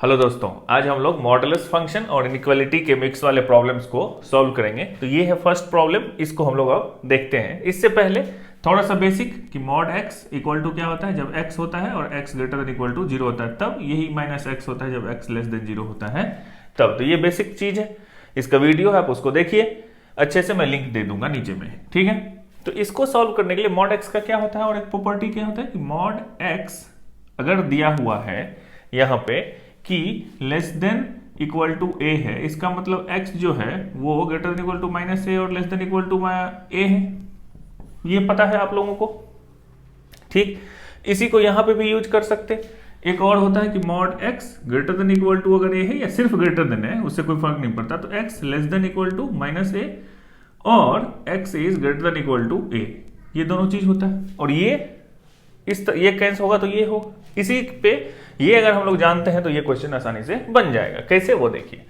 Hello दोस्तों, आज हम लोग मॉडुलस फंक्शन और इनइक्वालिटी के मिक्स वाले प्रॉब्लम्स को सॉल्व करेंगे। तो ये है फर्स्ट प्रॉब्लम, इसको हम लोग अब देखते हैं। इससे पहले थोड़ा सा बेसिक कि मॉड एक्स इक्वल टू क्या होता है जब एक्स होता है और x greater than equal to zero होता है तब, यही माइनस एक्स होता है जब एक्स लेस देन जीरो होता है तब। तो ये बेसिक चीज है, इसका वीडियो है, आप उसको देखिए अच्छे से, मैं लिंक दे दूंगा नीचे में, ठीक है। तो इसको सॉल्व करने के लिए मॉड एक्स का क्या होता है और एक प्रॉपर्टी क्या होता है कि मॉड एक्स अगर दिया हुआ है यहाँ पे कि less than equal to A है, इसका मतलब x जो है वो greater than equal to minus A और less than equal to A है, ये पता है आप लोगों को, ठीक। इसी को यहां पे भी यूज कर सकते। एक और होता है कि mod x greater than equal to अगर ए है या सिर्फ ग्रेटर देन है, उससे कोई फर्क नहीं पड़ता, तो x less than equal to minus A और x is greater than equal to A, ये दोनों चीज होता है। और ये ये कैंसिल होगा तो ये होगा, इसी पे ये अगर हम लोग जानते हैं तो ये क्वेश्चन आसानी से बन जाएगा। कैसे वो देखिए।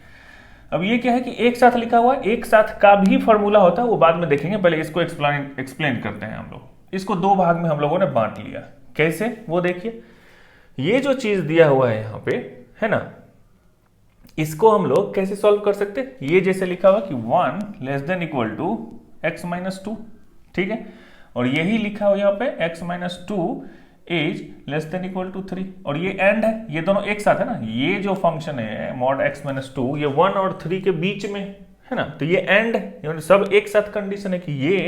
अब ये क्या है कि एक साथ लिखा हुआ है, एक साथ का भी फॉर्मूला होता है, वो बाद में देखेंगे, पहले इसको एक्सप्लेन करते हैं। हम लोग इसको दो भाग में हम लोगों ने बांट लिया। कैसे वो देखिए। ये जो चीज दिया हुआ है यहाँ पे है ना, इसको हम लोग कैसे सॉल्व कर सकते हैं। ये जैसे लिखा हुआ कि 1 less than equal to x minus two, ठीक है। और यही लिखा हुआ यहाँ पे x minus two is less than equal to 3, और ये एंड है, ये दोनों एक साथ है ना। ये जो फंक्शन है मॉड x माइनस टू, ये 1 और 3 के बीच में है ना, तो ये एंड है, सब एक साथ कंडीशन है कि ये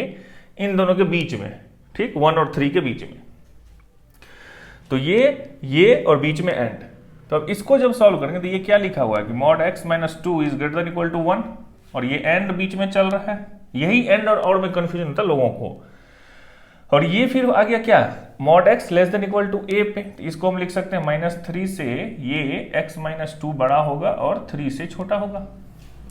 इन दोनों के बीच में, ठीक, 1 और 3 के बीच में, तो ये और बीच में एंड। तो अब इसको जब सॉल्व करेंगे तो ये क्या लिखा हुआ है कि mod x minus two is greater than equal to 1, और ये एंड बीच में चल रहा है। यही एंड और में कंफ्यूजन होता है लोगों को। और ये फिर आ गया क्या, mod x less than equal to A पे, तो इसको हम लिख सकते हैं माइनस 3 से ये x माइनस टू बड़ा होगा और 3 से छोटा होगा,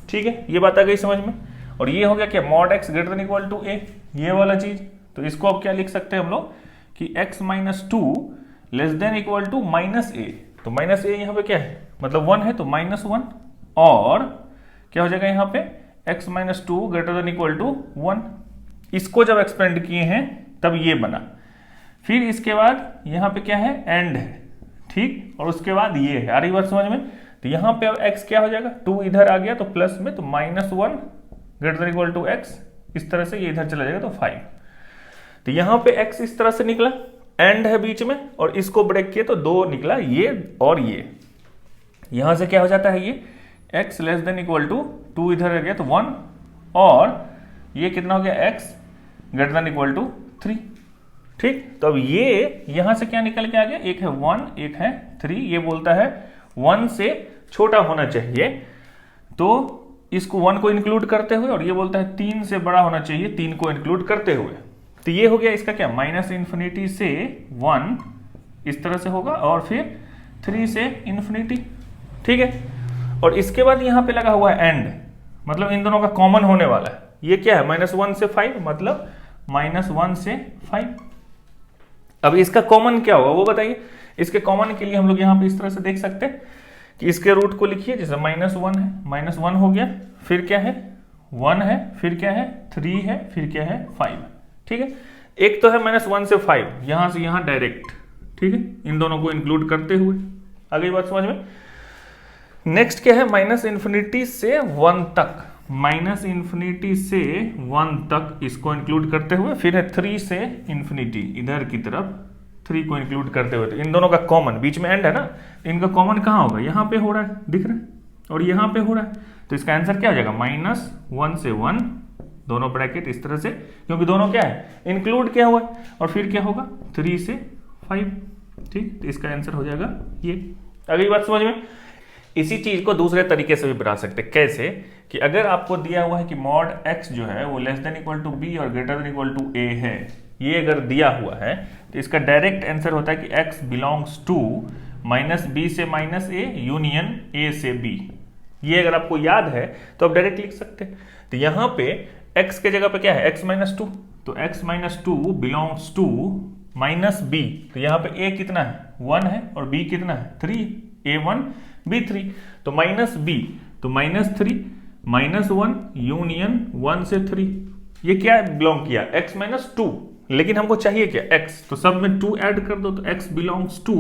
ठीक है। ये बात आ गई समझ में। और ये हो गया क्या, mod x greater than equal to A, ये वाला चीज। तो इसको अब क्या लिख सकते हैं हम लोग कि x minus two less than equal to minus A, तो माइनस ए यहाँ पे क्या है, मतलब 1 है, तो माइनस 1, और क्या हो जाएगा यहाँ पे x minus two greater than equal to 1। इसको जब एक्सपेंड किए हैं तब ये बना। फिर इसके बाद यहाँ पे क्या है, एंड है, ठीक, और उसके बाद ये है। आ रही बात समझ में। तो यहाँ पे अब x क्या हो जाएगा, 2 इधर आ गया तो प्लस में, तो minus 1 greater than equal to x, इस तरह से ये इधर चला जाएगा तो 5। तो यहाँ पे x इस तरह से निकला, एंड है बीच में, और इसको ब्रेक किए तो 2 निकला, ये और ये। यहां से क्या हो जाता है, ये x less than equal to 2 इधर आ गया तो 1, और ये कितना हो गया, x greater than equal to 3, ठीक। तो अब ये यहां से क्या निकल के आ गया, एक है 1 एक है 3, ये बोलता है 1 से छोटा होना चाहिए, तो इसको 1 को इंक्लूड करते हुए, और ये बोलता है 3 से बड़ा होना चाहिए, 3 को इंक्लूड करते हुए। तो ये हो गया इसका क्या, माइनस इन्फिनिटी से 1 इस तरह से होगा, और फिर 3 से इन्फिनिटी, ठीक है। और इसके बाद यहां पे लगा हुआ है एंड, मतलब इन दोनों का कॉमन होने वाला है। ये क्या है, माइनस 1 से 5, मतलब माइनस 1 से 5। अब इसका कॉमन क्या होगा वो बताइए। इसके कॉमन के लिए हम लोग यहाँ पे इस तरह से देख सकते हैं कि इसके रूट को लिखिए, जैसे माइनस 1 है, माइनस 1 हो गया, फिर क्या है 1 है, फिर क्या है 3 है, फिर क्या है 5, ठीक है। एक तो है माइनस 1 से 5, यहां से यहां डायरेक्ट, ठीक है, इन दोनों को इंक्लूड करते हुए। आ गई बात समझ में। नेक्स्ट क्या है, माइनस इन्फिनिटी से 1 तक, माइनस इन्फिनिटी से 1 तक इसको इंक्लूड करते हुए, फिर है 3 से इन्फिनिटी इधर की तरफ 3 को इंक्लूड करते हुए। तो इन दोनों का कॉमन, बीच में एंड है ना, इनका कॉमन कहाँ होगा, यहाँ पे हो रहा है, दिख रहा है, और यहाँ पे हो रहा है। तो इसका आंसर क्या हो जाएगा, माइनस 1 से 1, दोनों ब्रैकेट इस तरह से, क्योंकि दोनों क्या है, इंक्लूड किया हुआ है, और फिर क्या होगा 3 से 5, ठीक। तो इसका आंसर हो जाएगा ये। अगली बात समझ में। इसी चीज को दूसरे तरीके से भी बना सकते हैं। कैसे कि अगर आपको दिया हुआ है कि मॉड x जो है वो less than equal to b और greater than equal to a है, ये अगर दिया हुआ है तो इसका डायरेक्ट आंसर होता है कि x belongs to minus b से माइनस a यूनियन a से b। ये अगर आपको याद है तो आप डायरेक्ट लिख सकते हैं। तो यहाँ पे x के जगह पे क्या है, x माइनस टू, तो x minus two belongs to minus b। तो यहाँ पे a कितना है 1 है, और b कितना है 3, a1 b3, तो माइनस b, तो माइनस 3 माइनस 1 यूनियन 1 से 3, ये क्या बिलोंग किया x माइनस टू, लेकिन हमको चाहिए क्या x, तो सब में 2 ऐड कर दो, तो x बिलोंग्स टू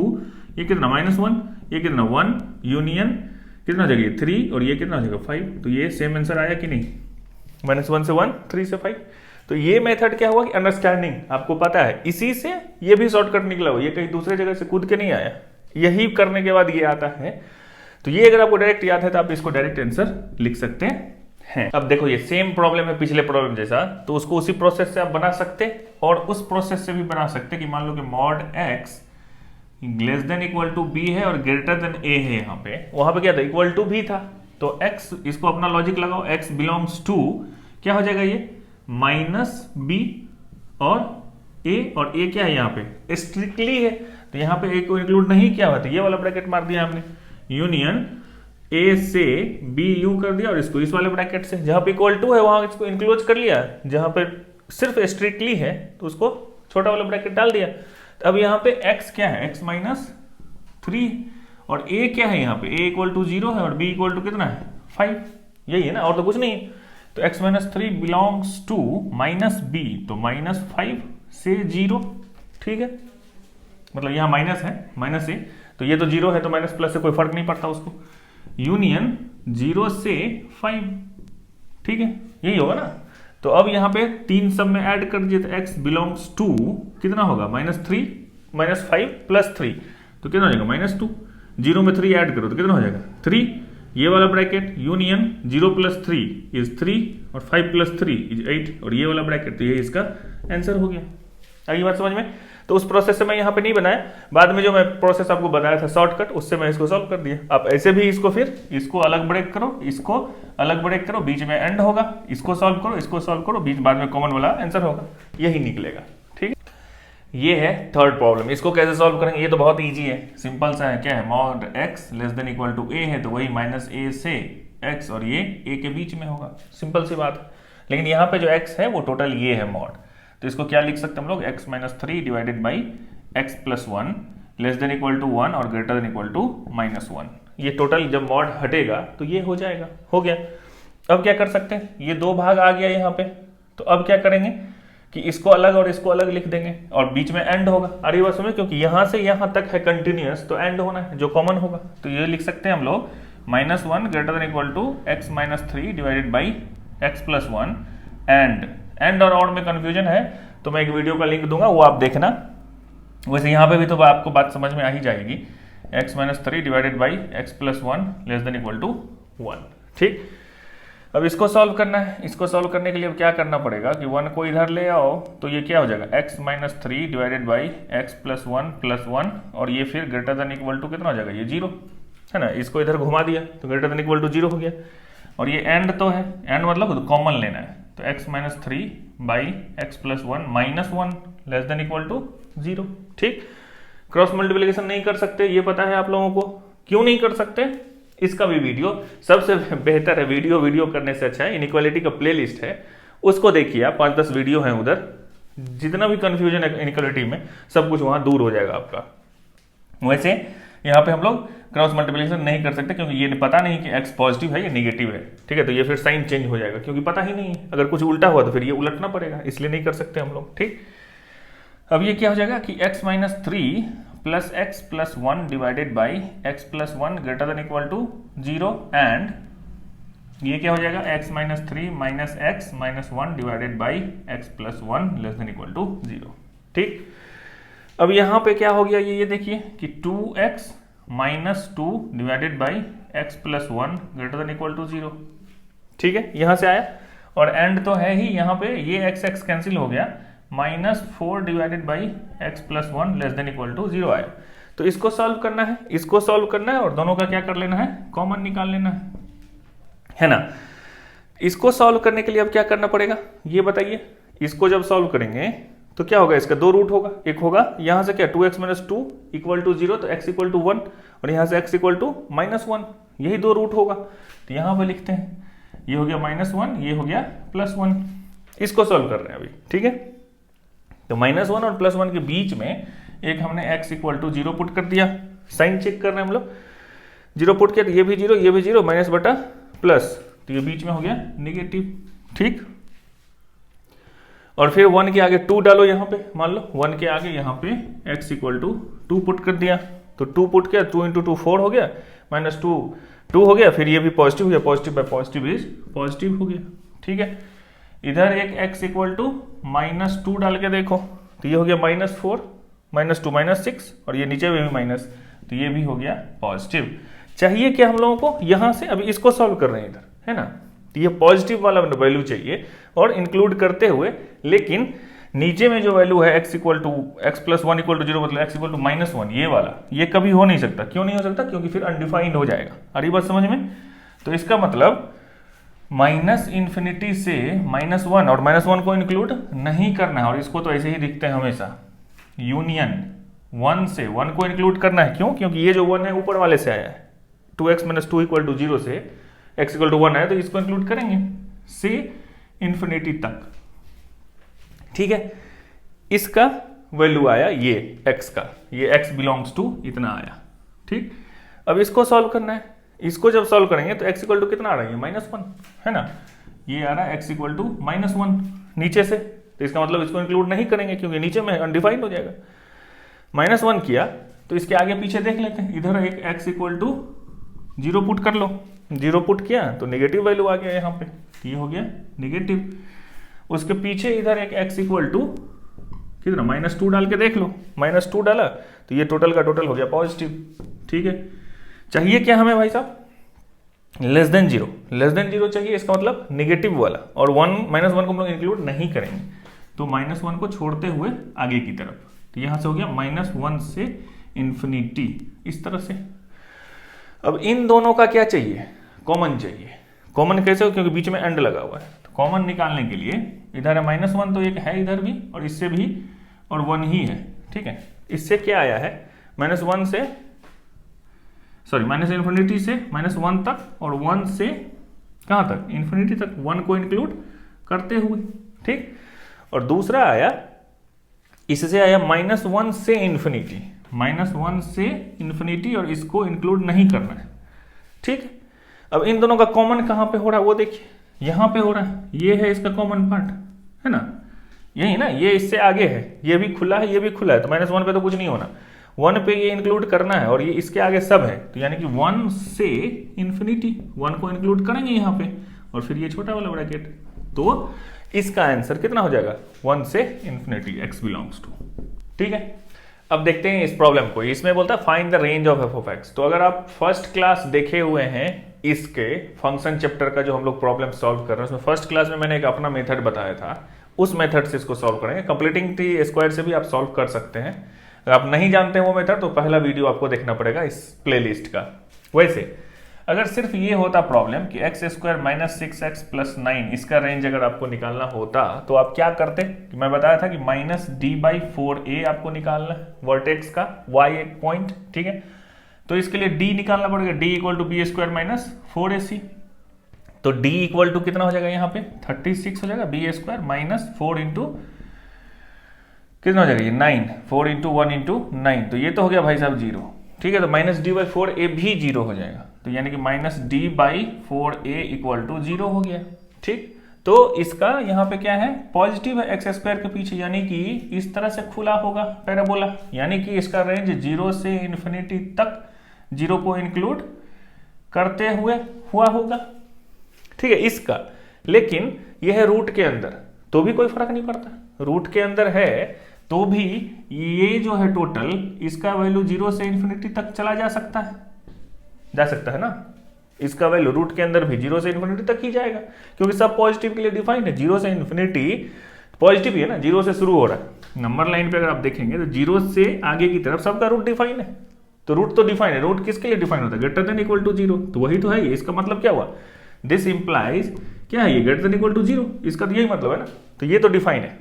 ये कितना -1, ये कितना 1 यूनियन कितना हो जाएगा 3 और ये कितना हो जाएगा 5। तो ये सेम आंसर आया कि नहीं, -1 से 1, 3 से 5। तो ये मेथड क्या हुआ कि अंडरस्टैंडिंग आपको पता है, इसी से ये भी शॉर्टकट निकला हुआ, ये कहीं दूसरे जगह से कूद के नहीं आया, यही करने के बाद ये आता है। तो ये अगर आपको डायरेक्ट याद है तो आप इसको डायरेक्ट आंसर लिख सकते हैं। अब देखो ये सेम प्रॉब्लम है पिछले प्रॉब्लम जैसा, तो उसको उसी प्रोसेस से आप बना सकते और उस प्रोसेस से भी बना सकते कि मान लो कि mod x less than equal to b है और ग्रेटर देन a है। यहाँ पे वहां पे क्या था, इक्वल टू b था, तो x, इसको अपना लॉजिक लगाओ, x बिलोंग्स टू क्या हो जाएगा ये -b और a क्या है यहाँ पे स्ट्रिक्टली है, तो यहाँ पे a को इंक्लूड नहीं किया हुआ था, ये वाला ब्रैकेट मार दिया हमने, यूनियन a से b यूं कर दिया और इसको इस वाले ब्रैकेट से, जहां पे इक्वल टू है वहां इसको इंक्लोज कर लिया, जहां पे सिर्फ स्ट्रिक्टली है तो उसको छोटा वाला ब्रैकेट डाल दिया। तो अब यहाँ पे x क्या है, x -3 और a क्या है, यहाँ पे a इक्वल टू 0 है और b इक्वल टू कितना है 5, यही है ना, और तो कुछ नहीं है। तो x -3 बिलोंग्स टू -b, तो -5 से 0, ठीक है, मतलब यहाँ माइनस है, -a, तो ये तो 0 है तो माइनस प्लस से कोई फर्क नहीं पड़ता उसको, यूनियन 0 से 5, ठीक है, यही होगा ना। तो अब यहाँ पे 3 सब में ऐड कर दिए तो x बिलोंग्स टू कितना होगा -3 -5 + 3, तो कितना हो जाएगा -2, 0 में 3 ऐड करो तो कितना हो जाएगा 3, ये वाला ब्रैकेट यूनियन 0 + 3 इज 3 और 5 + 3 इज 8 और ये वाला ब्रैकेट, तो ये इसका आंसर हो गया। आगे बात समझ में। तो उस प्रोसेस से मैं यहाँ पे नहीं बनाया, बाद में जो मैं प्रोसेस आपको बताया था शॉर्टकट, उससे मैं इसको सॉल्व कर दिया। आप ऐसे भी इसको फिर इसको अलग ब्रेक करो, इसको अलग ब्रेक करो, बीच में एंड होगा, इसको सॉल्व करो, इसको सॉल्व करो, बीच बाद में कॉमन वाला आंसर होगा, यही निकलेगा, ठीक है। ये है थर्ड प्रॉब्लम, इसको कैसे सॉल्व करेंगे, ये तो बहुत ईजी है, सिंपल सा है। क्या है, mod x less than equal to a है तो वही -a से x और ये a के बीच में होगा, सिंपल सी बात है। लेकिन यहाँ पे जो x है वो टोटल ये है मॉड, तो इसको क्या लिख सकते हैं हम लोग, x -3 divided by x + 1 less than equal to 1 और ग्रेटर देन इक्वल टू -1। ये टोटल जब मॉड हटेगा तो ये हो जाएगा, हो गया। अब क्या कर सकते हैं, ये 2 भाग आ गया यहाँ पे, तो अब क्या करेंगे कि इसको अलग और इसको अलग लिख देंगे और बीच में एंड होगा। अरे बस में, क्योंकि यहाँ से यहाँ तक है कंटिन्यूअस तो एंड होना है, जो कॉमन होगा, तो ये लिख सकते हैं हम लोग -1 greater than equal to x -3 divided by x + 1 and और में कंफ्यूजन है तो मैं एक वीडियो का लिंक दूंगा, वो आप देखना। वैसे यहाँ पे भी तो आपको बात समझ में आ ही जाएगी, x -3 divided by x + 1 less than equal to 1, ठीक। अब इसको सॉल्व करना है, इसको सॉल्व करने के लिए अब क्या करना पड़ेगा कि 1 को इधर ले आओ तो ये क्या हो जाएगा, x -3 डिवाइडेड बाई x + 1 + 1 और ये फिर ग्रेटर देन इक्वल टू कितना हो जाएगा, ये 0 है ना, इसको इधर घुमा दिया तो ग्रेटर देन इक्वल टू 0 हो गया। और ये एंड तो है, एंड मतलब कॉमन लेना है, तो x -3 by x + 1 -1 less than equal to 0, ठीक। क्रॉस मल्टीप्लिकेशन नहीं कर सकते, ये पता है आप लोगों को, क्यों नहीं कर सकते, इसका भी वीडियो सबसे बेहतर है, वीडियो करने से अच्छा है, इनइक्वालिटी का प्लेलिस्ट है, उसको देखिए आप, 5-10 वीडियो हैं उधर, जितना भी कंफ्यूजन है इनइक्वालिटी में सब कुछ वहां दूर हो जाएगा आपका। वैसे यहाँ पे हम लोग क्रॉस मल्टीप्लिकेशन नहीं कर सकते क्योंकि ये पता नहीं कि x पॉजिटिव है या नेगेटिव है, ठीक है, तो ये फिर साइन चेंज हो जाएगा क्योंकि पता ही नहीं है, अगर कुछ उल्टा हुआ तो फिर ये उलटना पड़ेगा, इसलिए नहीं कर सकते हम लोग, ठीक। अब ये क्या हो जाएगा कि x -3 plus x + 1 divided by x + 1 greater than equal to 0 and ये क्या हो जाएगा, x -3 minus x -1 divided by x + 1 less than equal to 0, ठीक। अब यहाँ पे क्या हो गया, ये देखिए कि 2x -2 divided by x + 1 greater than equal to 0, ठीक है, यहां से आया। और एंड तो है ही, यहाँ पे ये x कैंसिल हो गया, -4 divided by x + 1 less than equal to 0 आया। तो इसको सॉल्व करना है, इसको सॉल्व करना है और दोनों का क्या कर लेना है, कॉमन निकाल लेना है ना। इसको सॉल्व करने के लिए अब क्या करना पड़ेगा ये बताइए, इसको जब सॉल्व करेंगे तो क्या होगा, इसका 2 रूट होगा, एक होगा यहाँ से क्या 2x - 2 इक्वल टू 0 तो x इक्वल टू 1 और यहाँ से x इक्वल टू -1, यही 2 रूट होगा। तो यहाँ पे लिखते हैं, ये हो गया -1, ये हो गया +1, इसको सॉल्व कर रहे हैं अभी, ठीक है। तो -1 और +1 के बीच में एक हमने x इक्वल टू 0 पुट कर दिया, साइन चेक कर रहे हैं हम लोग, 0 पुट किया तो ये भी 0, ये भी 0, माइनस बटा प्लस, तो ये बीच में हो गया नेगेटिव, ठीक। और फिर 1 के आगे 2 डालो, यहाँ पे मान लो 1 के आगे यहाँ पे x इक्वल टू 2 पुट कर दिया, तो 2 पुट किया, 2 इंटू 2 4 हो गया, माइनस 2 2 हो गया, फिर ये भी पॉजिटिव हो गया, positive bye positive is positive हो गया। ठीक है, इधर एक x इक्वल टू -2 डाल के देखो, तो ये हो गया -4, -2 -6, और ये नीचे में भी माइनस, तो ये भी हो गया पॉजिटिव। चाहिए क्या हम लोगों को यहाँ से, अभी इसको सॉल्व कर रहे हैं इधर, है ना, तो ये पॉजिटिव वाला वैल्यू चाहिए और इंक्लूड करते हुए, लेकिन नीचे में जो वैल्यू है x equal to x plus 1 equal to 0, मतलब x इक्वल टू -1, ये वाला, ये कभी हो नहीं सकता। क्यों नहीं हो सकता? क्योंकि फिर अनडिफाइंड हो जाएगा। अरे बात समझ में? तो इसका मतलब -∞ से -1, और -1 को इंक्लूड नहीं करना है, और इसको तो ऐसे ही दिखते हैं हमेशा, यूनियन 1 से 1 को इंक्लूड करना है। क्यों? क्योंकि ये जो 1 है ऊपर वाले से आया है, 2x - 2 इक्वल टू 0 से x इक्वल टू 1 है, तो इसको इंक्लूड करेंगे से इन्फिनिटी तक। ठीक है, इसका वैल्यू आया ये x का, ये x बिलोंग्स टू इतना आया। ठीक, अब इसको सॉल्व करना है। इसको जब सॉल्व करेंगे तो x इक्वल टू कितना आ रहा है? -1, है ना, ये आ रहा है x इक्वल टू -1 नीचे से, तो इसका मतलब इसको इंक्लूड नहीं करेंगे क्योंकि नीचे में अनडिफाइंड हो जाएगा। -1 किया तो इसके आगे पीछे देख लेते हैं, इधर एक x इक्वल टू 0 पुट कर लो, 0 पुट किया तो नेगेटिव वैल्यू आ गया यहाँ पे, ये हो गया नेगेटिव। उसके पीछे इधर एक x इक्वल टू कितना, -2 डाल के देख लो, -2 डाला तो ये टोटल का टोटल हो गया पॉजिटिव। ठीक है, चाहिए क्या हमें भाई साहब? लेस देन 0, लेस देन 0 चाहिए, इसका मतलब नेगेटिव वाला, और -1 को हम लोग इंक्लूड नहीं करेंगे, तो -1 को छोड़ते हुए आगे की तरफ, तो यहां से हो गया -1 से इन्फिनिटी, इस तरह से। अब इन दोनों का क्या चाहिए? कॉमन चाहिए। कॉमन कैसे हो? क्योंकि बीच में एंड लगा हुआ है, तो कॉमन निकालने के लिए इधर है -1, तो एक है इधर भी और इससे भी, और 1 ही है। ठीक है, इससे क्या आया है? -1 से इन्फिनिटी से -1 तक, और 1 से कहां तक? इन्फिनिटी तक, 1 को इंक्लूड करते हुए। ठीक, और दूसरा आया, इससे आया -1 से इन्फिनिटी, -1 से इन्फिनिटी, और इसको इंक्लूड नहीं करना है। ठीक, अब इन दोनों का कॉमन कहां पे हो रहा है वो देखिए, यहां पे हो रहा है, ये है इसका कॉमन पार्ट, है ना, यही ना, ये इससे आगे है, ये भी खुला है, ये भी खुला है, तो -1 पे तो कुछ नहीं होना, 1 पे ये इंक्लूड करना है, और ये इसके आगे सब है, तो यानी कि 1 से इन्फिनिटी, 1 को इंक्लूड करेंगे यहाँ पे, और फिर ये छोटा वाला ब्रैकेट, तो इसका आंसर कितना हो जाएगा? 1 से इन्फिनिटी, x बिलोंग्स टू। ठीक है, अब देखते हैं इस प्रॉब्लम को। इसमें बोलता है find the range of f of x। तो अगर आप फर्स्ट क्लास देखे हुए हैं इसके फंक्शन चैप्टर का, जो हम लोग प्रॉब्लम सॉल्व कर रहे हैं, उसमें फर्स्ट क्लास में मैंने एक अपना मेथड बताया था, उस मेथड से इसको सॉल्व करेंगे। कंप्लीटिंग टी स्क्वायर से भी आप सॉल्व कर सकते हैं। अगर आप नहीं जानते हैं वो मेथड, तो पहला वीडियो आपको देखना पड़ेगा इस प्लेलिस्ट का। वैसे अगर सिर्फ ये होता प्रॉब्लम कि x² - 6x + 9, इसका रेंज अगर आपको निकालना होता तो आप क्या करते? कि मैं बताया था कि -d/4a आपको निकालना है, वर्टेक्स का y एक पॉइंट। ठीक है, तो इसके लिए d निकालना पड़ेगा, d = b² - 4ac। तो d इक्वल टू कितना हो जाएगा यहाँ पे? 36 हो जाएगा, b² - 4 इंटू कितना हो जाएगा ये 9, 4 इंटू 1 इंटू 9, तो ये तो हो गया भाई साहब 0। ठीक है, तो -d/4a भी 0 हो जाएगा, तो यानी कि -d/4a = 0 हो गया। ठीक, तो इसका यहाँ पे क्या है? पॉजिटिव है x² के पीछे, यानी कि इस तरह से खुला होगा पैराबोला, यानी कि इसका रेंज 0 से इन्फिनिटी तक 0 को इंक्लूड करते हुए हुआ होगा। ठीक है, इसका, लेकिन यह है रूट के अंदर, तो भी कोई फर्क नहीं पड़ता, रूट के अंदर है तो भी ये जो है टोटल, इसका वैल्यू 0 से इन्फिनिटी तक चला जा सकता है ना। इसका वैल्यू रूट के अंदर भी 0 से इन्फिनिटी तक ही जाएगा, क्योंकि सब पॉजिटिव के लिए डिफाइंड है। 0 से इन्फिनिटी पॉजिटिव ही है ना, 0 से शुरू हो रहा है। नंबर लाइन पे अगर आप देखेंगे तो 0 से आगे की तरफ सबका रूट डिफाइन है, तो रूट तो डिफाइन है। रूट किसके लिए डिफाइन होता है? ≥0, तो वही तो है ये। इसका मतलब क्या हुआ? दिस इंप्लाइज क्या है? ये ≥0, इसका तो यही मतलब है ना, तो ये तो डिफाइन है।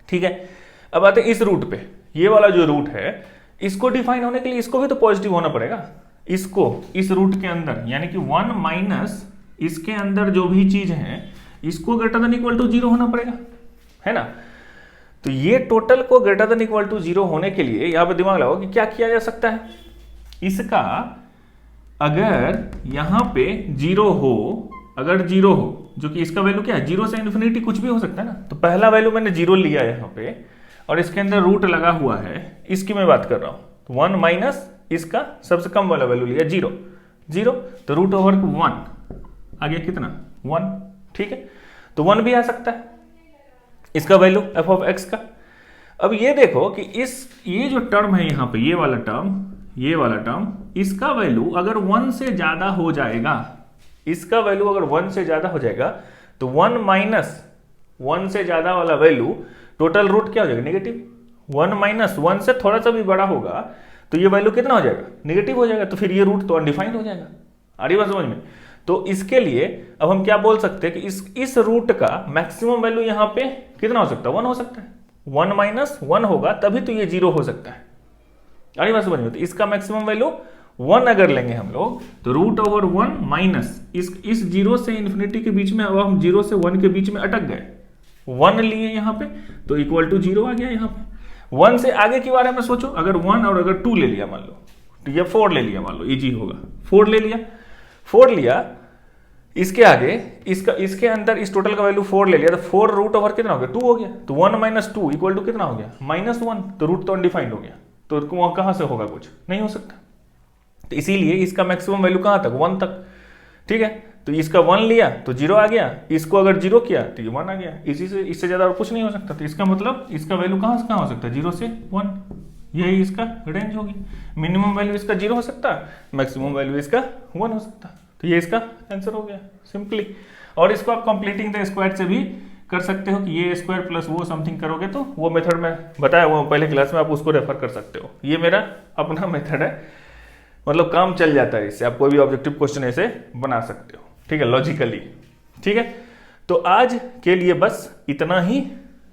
ठीक है, अब आते हैं इस रूट पे। ये वाला जो रूट है, इसको डिफाइन होने के लिए इसको भी तो पॉजिटिव होना पड़ेगा। इसको इस रूट के अंदर, यानी कि 1 माइनस इसके अंदर जो भी चीज है, इसको ≥0 होना पड़ेगा, है ना। तो ये टोटल को ≥0 होने के लिए यहां पे दिमाग लगाओ कि क्या किया जा सकता है। इसका अगर यहां पे 0 हो, अगर 0 हो, जो कि इसका वैल्यू क्या है? 0 से इन्फिनिटी कुछ भी हो सकता है ना। तो पहला वैल्यू मैंने 0 लिया यहां पे, और इसके अंदर रूट लगा हुआ है, इसकी मैं बात कर रहा हूं। तो 1 माइनस इसका सबसे कम वाला वैल्यू लिया 0, 0 तो रूट ओवर 1 आ गया कितना 1, ठीक है। तो 1 भी आ सकता है इसका वैल्यू एफ ऑफ एक्स का। अब ये देखो कि ये जो टर्म है यहाँ पे, ये वाला टर्म इसका वैल्यू अगर 1 से ज्यादा हो जाएगा, इसका वैल्यू अगर 1 से ज्यादा हो जाएगा तो 1 माइनस 1 से ज्यादा वाला वैल्यू टोटल रूट क्या हो जाएगा नेगेटिव। 1 माइनस 1 से थोड़ा सा भी बड़ा होगा तो ये वैल्यू कितना हो जाएगा नेगेटिव हो जाएगा, तो फिर ये रूट तो अनडिफाइंड हो जाएगा। आ रही बात समझ में। तो इसके लिए अब हम क्या बोल सकते हैं कि इस रूट का मैक्सिमम वैल्यू यहाँ पे कितना हो सकता है 1 हो सकता है। 1 माइनस 1 होगा तभी तो ये 0 हो सकता है। आ रही बात समझ में। तो इसका मैक्सिमम वैल्यू 1 अगर लेंगे हम लोग तो रूट ओवर 1 माइनस इस 0 से इन्फिनिटी के बीच में, अब हम 0 से 1 के बीच में अटक गए, 1 लिए यहाँ पे तो इक्वल टू 0 आ गया। यहाँ पे 1 से आगे के बारे में सोचो, अगर 1 और अगर 2 ले लिया मान लो, तो ये 4 ले लिया मान लो, इजी होगा, 4 ले लिया, 4 लिया, इसके आगे इसके अंदर इस टोटल का वैल्यू 4 ले लिया तो 4 रूट ओवर कितना हो गया 2 हो गया। तो 1 माइनस 2 इक्वल टू कितना हो गया -1, तो रूट तो अनडिफाइंड हो गया, तो वहां कहां से होगा कुछ नहीं हो सकता। तो इसीलिए इसका मैक्सिमम वैल्यू कहां तक 1 तक, ठीक है। तो इसका 1 लिया तो 0 आ गया, इसको अगर 0 किया तो ये 1 आ गया, इससे ज्यादा और कुछ नहीं हो सकता। तो इसका मतलब इसका वैल्यू कहां से कहां हो सकता है 0 से 1, यही इसका रेंज होगी। मिनिमम वैल्यू इसका 0 हो सकता है, मैक्सिमम वैल्यू इसका 1 हो सकता है। तो ये इसका आंसर हो गया सिंपली। और इसको आप कंप्लीटिंग द स्क्वायर से भी कर सकते हो कि ये स्क्वायर प्लस वो समथिंग करोगे तो वो मेथड में बताया वो पहले क्लास में, आप उसको रेफर कर सकते हो। ये मेरा अपना मेथड है, मतलब काम चल जाता है इससे, आप कोई भी ऑब्जेक्टिव क्वेश्चन ऐसे बना सकते हो, ठीक है, लॉजिकली। ठीक है, तो आज के लिए बस इतना ही।